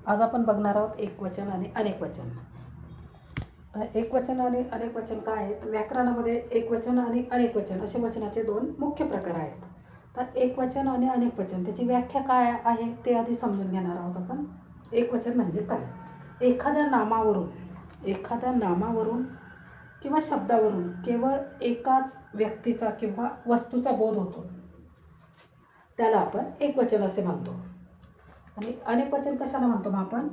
आज आपण बघणार आहोत एकवचन आणि अनेकवचन. तर एकवचन आणि अनेकवचन काय आहेत? व्याकरणामध्ये एकवचन आणि अनेकवचन असे वचनाचे दोन मुख्य प्रकार आहेत. तर एकवचन आणि अनेकवचन त्याची व्याख्या काय आहे ते आधी समजून घेणार आहोत आपण. एकवचन म्हणजे काय? एखाद्या नामावरून किंवा शब्दावरून केवळ एकाच व्यक्तीचा किंवा वस्तूचा बोध होतो, त्याला आपण एकवचन असे म्हणतो. आणि अनेकवचन कशाला म्हणतो मग आपण?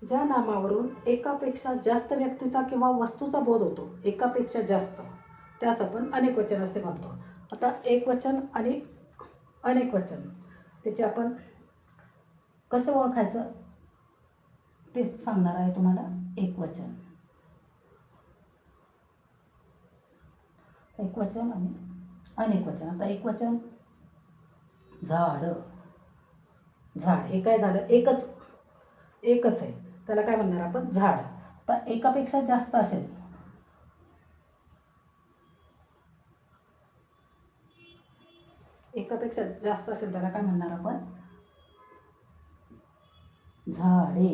ज्या नामावरून एकापेक्षा जास्त व्यक्तीचा किंवा वस्तूचा बोध होतो, एकापेक्षा जास्त, त्यास आपण अनेकवचन असे म्हणतो. आता एकवचन आणि अनेकवचन त्याचे आपण कसं ओळखायचं ते सांगणार आहे तुम्हाला. एकवचन आणि अनेकवचन. आता एकवचन झाड हे काय झालं? एकच आहे, त्याला काय म्हणणार आपण? झाड. तर एकापेक्षा जास्त असेल, त्याला काय म्हणणार आपण? झाडे.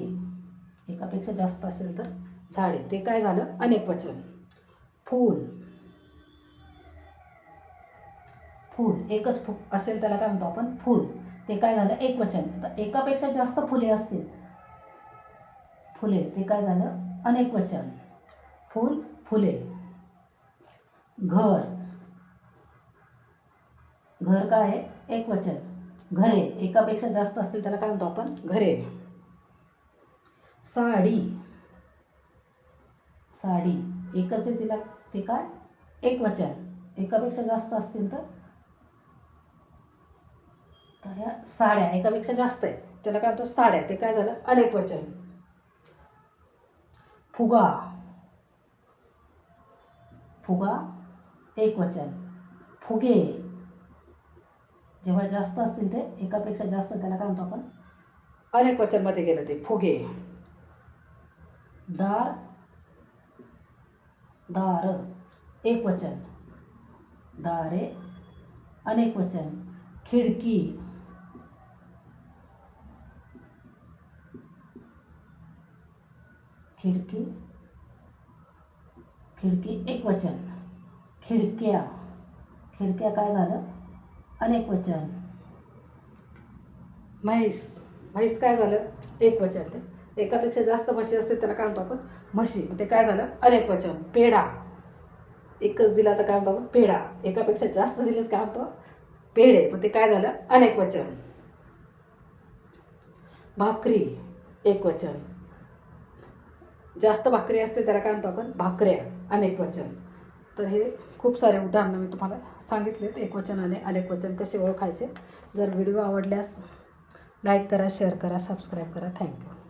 एकापेक्षा जास्त असेल तर झाडे, ते काय झालं? अनेकवचन. फूल एकच असेल त्याला काय म्हणतो आपण? फूल, ते काय झालं? एकवचन. आता एकापेक्षा जास्त फुले असतील, ते काय झालं? अनेकवचन. फुले. घर काय आहे? एकवचन. घरे एकापेक्षा जास्त असतील त्याला काय म्हणतो आपण? घरे. साडी एकच आहे तिला, ते काय? एकवचन. एकापेक्षा जास्त असतील तर ह्या साड्या एकापेक्षा जास्त आहेत त्याला काय म्हणतो? साड्या, ते काय झालं? अनेकवचन. फुगा एकवचन. फुगे जेव्हा जास्त असतील ते एकापेक्षा जास्त, त्याला काय म्हणतो आपण? अनेकवचन मध्ये गेलं ते. फुगे. दार एकवचन. दारे अनेकवचन. खिडकी एकवचन. खिडक्या काय झालं? अनेकवचन. म्हैस काय झालं? एकवचन. ते एकापेक्षा जास्त म्हशी असते त्याला काय म्हणतो आपण? म्हशी, ते काय झालं? अनेकवचन. पेढा एकच दिला तर काय म्हणतो आपण? पेढा. एकापेक्षा जास्त दिले काय म्हणतो? पेढे, पण ते काय झालं? अनेकवचन. भाकरी एकवचन. जास्त भाकरी असते त्याला काय म्हणतो आपण? भाकऱ्या, अनेकवचन. तर हे खूप सारे उदाहरणं मी तुम्हाला सांगितलेत एकवचन आणि अनेकवचन कसे ओळखायचे. जर व्हिडिओ आवडल्यास लाईक करा, शेअर करा, सबस्क्राईब करा. थँक्यू.